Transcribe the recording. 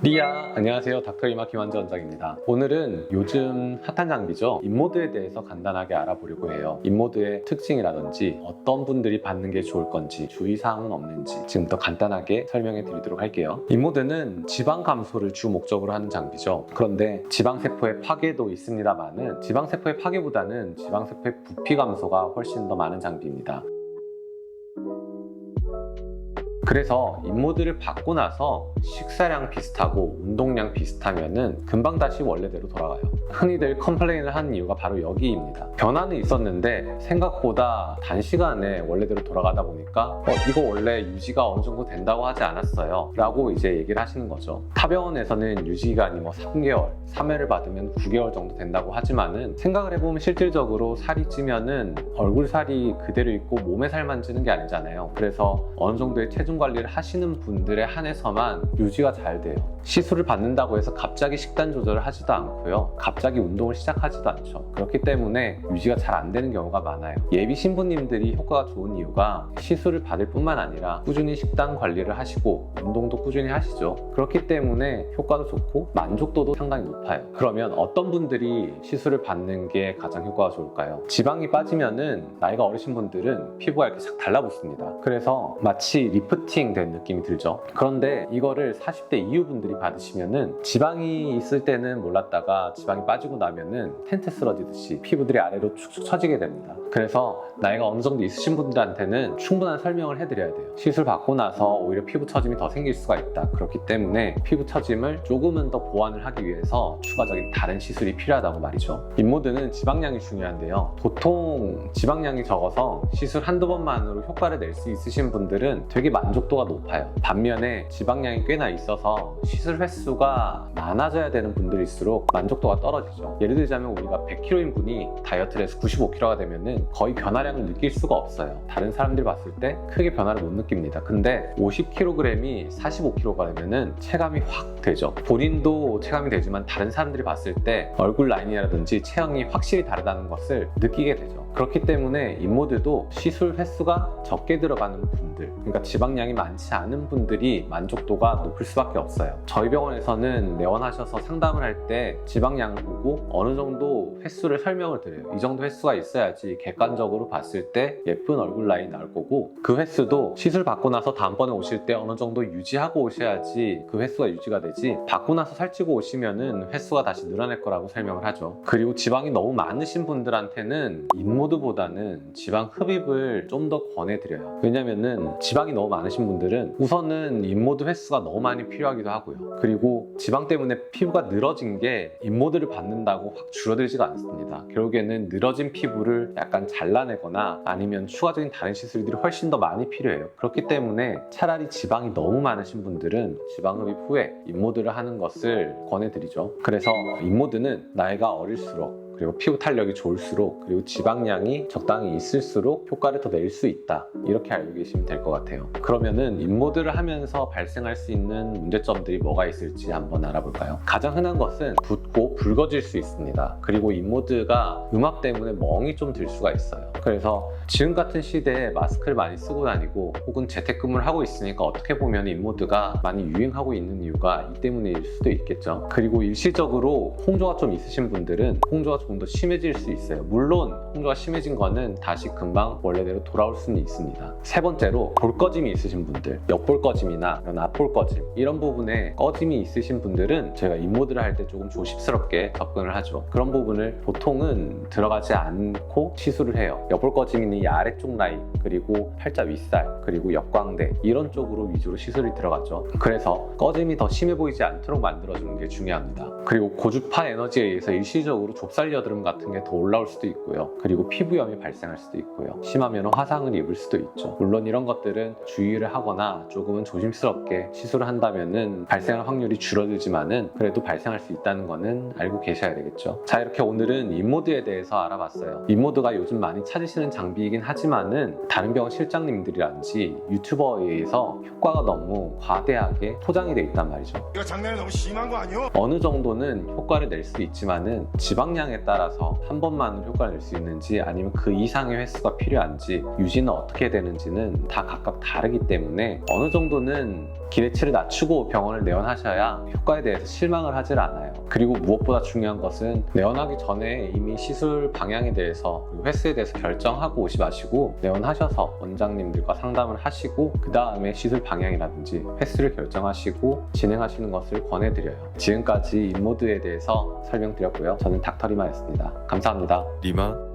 리아, 안녕하세요. 닥터 이마 김환재 원장입니다. 오늘은 요즘 핫한 장비죠. 인모드에 대해서 간단하게 알아보려고 해요. 인모드의 특징이라든지 어떤 분들이 받는 게 좋을 건지 주의사항은 없는지 지금부터 간단하게 설명해 드리도록 할게요. 인모드는 지방 감소를 주 목적으로 하는 장비죠. 그런데 지방세포의 파괴도 있습니다만은 지방세포의 파괴보다는 지방세포의 부피 감소가 훨씬 더 많은 장비입니다. 그래서 인모드를 받고 나서 식사량 비슷하고 운동량 비슷하면은 금방 다시 원래대로 돌아가요. 흔히들 컴플레인을 하는 이유가 바로 여기입니다. 변화는 있었는데 생각보다 단시간에 원래대로 돌아가다 보니까 이거 원래 유지가 어느 정도 된다고 하지 않았어요 라고 이제 얘기를 하시는 거죠. 타병원에서는 유지기간이 3개월, 3회를 받으면 9개월 정도 된다고 하지만은 생각을 해보면 실질적으로 살이 찌면은 얼굴 살이 그대로 있고 몸에 살만 찌는 게 아니잖아요. 그래서 어느 정도의 체중 관리를 하시는 분들에 한해서만 유지가 잘 돼요. 시술을 받는다고 해서 갑자기 식단 조절을 하지도 않고요. 갑자기 운동을 시작하지도 않죠. 그렇기 때문에 유지가 잘 안 되는 경우가 많아요. 예비 신부님들이 효과가 좋은 이유가 시술을 받을 뿐만 아니라 꾸준히 식단 관리를 하시고 운동도 꾸준히 하시죠. 그렇기 때문에 효과도 좋고 만족도도 상당히 높아요. 그러면 어떤 분들이 시술을 받는 게 가장 효과가 좋을까요? 지방이 빠지면은 나이가 어리신 분들은 피부가 이렇게 싹 달라붙습니다. 그래서 마치 리프팅 된 느낌이 들죠. 그런데 이거를 40대 이후 분들이 받으시면은 지방이 있을 때는 몰랐다가 지방이 빠지고 나면은 텐트 쓰러지듯이 피부들이 아래로 축축 처지게 됩니다. 그래서 나이가 어느 정도 있으신 분들한테는 충분한 설명을 해드려야 돼요. 시술 받고 나서 오히려 피부 처짐이 더 생길 수가 있다. 그렇기 때문에 피부 처짐을 조금은 더 보완을 하기 위해서 추가적인 다른 시술이 필요하다고 말이죠. 인모드는 지방량이 중요한데요. 보통 지방량이 적어서 시술 한두 번만으로 효과를 낼 수 있으신 분들은 되게 만족도가 높아요. 반면에 지방량이 꽤나 있어서 시술 횟수가 많아져야 되는 분들일수록 만족도가 떨어지죠. 예를 들자면 우리가 100kg인 분이 다이어트를 해서 95kg가 되면은 거의 변화량을 느낄 수가 없어요. 다른 사람들이 봤을 때 크게 변화를 못 느낍니다. 근데 50kg이 45kg가 되면은 체감이 확 되죠. 본인도 체감이 되지만 다른 사람들이 봤을 때 얼굴 라인이라든지 체형이 확실히 다르다는 것을 느끼게 되죠. 그렇기 때문에 인모드도 시술 횟수가 적게 들어가는 분들, 그러니까 지방량이 많지 않은 분들이 만족도가 높을 수밖에 없어요. 저희 병원에서는 내원하셔서 상담을 할 때 지방량을 보고 어느 정도 횟수를 설명을 드려요. 이 정도 횟수가 있어야지 객관적으로 봤을 때 예쁜 얼굴 라인이 나올 거고, 그 횟수도 시술 받고 나서 다음번에 오실 때 어느 정도 유지하고 오셔야지 그 횟수가 유지가 되지, 받고 나서 살찌고 오시면은 횟수가 다시 늘어날 거라고 설명을 하죠. 그리고 지방이 너무 많으신 분들한테는 인모드보다는 지방 흡입을 좀 더 권해드려요. 왜냐면은 지방이 너무 많으신 분들은 우선은 인모드 횟수가 너무 많이 필요하기도 하고요. 그리고 지방 때문에 피부가 늘어진 게 인모드를 받는다고 확 줄어들지가 않습니다. 결국에는 늘어진 피부를 약간 잘라내거나 아니면 추가적인 다른 시술들이 훨씬 더 많이 필요해요. 그렇기 때문에 차라리 지방이 너무 많으신 분들은 지방 흡입 후에 인모드를 하는 것을 권해드리죠. 그래서 인모드는 나이가 어릴수록, 그리고 피부 탄력이 좋을수록, 그리고 지방량이 적당히 있을수록 효과를 더 낼 수 있다, 이렇게 알고 계시면 될 것 같아요. 그러면은 인모드를 하면서 발생할 수 있는 문제점들이 뭐가 있을지 한번 알아볼까요? 가장 흔한 것은 붓고 붉어질 수 있습니다. 그리고 인모드가 음압 때문에 멍이 좀 들 수가 있어요. 그래서 지금 같은 시대에 마스크를 많이 쓰고 다니고 혹은 재택근무를 하고 있으니까 어떻게 보면 인모드가 많이 유행하고 있는 이유가 이 때문일 수도 있겠죠. 그리고 일시적으로 홍조가 좀 있으신 분들은 홍조가 조금 더 심해질 수 있어요. 물론 홍조가 심해진 거는 다시 금방 원래대로 돌아올 수는 있습니다. 세 번째로 볼 꺼짐이 있으신 분들, 옆볼 꺼짐이나 이런 앞볼 꺼짐, 이런 부분에 꺼짐이 있으신 분들은 저희가 인모드를 할 때 조금 조심스럽게 접근을 하죠. 그런 부분을 보통은 들어가지 않고 시술을 해요. 옆볼 꺼짐이니 이 아래쪽 라인, 그리고 팔자 윗살, 그리고 역광대, 이런 쪽으로 위주로 시술이 들어가죠. 그래서 꺼짐이 더 심해 보이지 않도록 만들어주는 게 중요합니다. 그리고 고주파 에너지에 의해서 일시적으로 좁쌀 여드름 같은 게 더 올라올 수도 있고요. 그리고 피부염이 발생할 수도 있고요. 심하면 화상을 입을 수도 있죠. 물론 이런 것들은 주의를 하거나 조금은 조심스럽게 시술을 한다면은 발생할 확률이 줄어들지만은 그래도 발생할 수 있다는 거는 알고 계셔야 되겠죠. 자, 이렇게 오늘은 인모드에 대해서 알아봤어요. 인모드가 요즘 많이 찾으시는 장비이긴 하지만은 다른 병원 실장님들이라든지 유튜버에 의해서 효과가 너무 과대하게 포장이 돼 있단 말이죠. 이거 장난이 너무 심한 거 아니요? 어느 정도는 효과를 낼 수 있지만은 지방량에 따라서 한 번만으로 효과를 낼 수 있는지 아니면 그 이상의 횟수가 필요한지 유지는 어떻게 되는지는 다 각각 다르기 때문에 어느 정도는 기대치를 낮추고 병원을 내원하셔야 효과에 대해서 실망을 하질 않아요. 그리고 무엇보다 중요한 것은 내원하기 전에 이미 시술 방향에 대해서 그리고 횟수에 대해서 결정하고 오지 마시고 내원하셔서 원장님들과 상담을 하시고 그 다음에 시술 방향이라든지 횟수를 결정하시고 진행하시는 것을 권해드려요. 지금까지 인모드에 대해서 설명드렸고요. 저는 닥터 리마였습니다. 감사합니다. 리마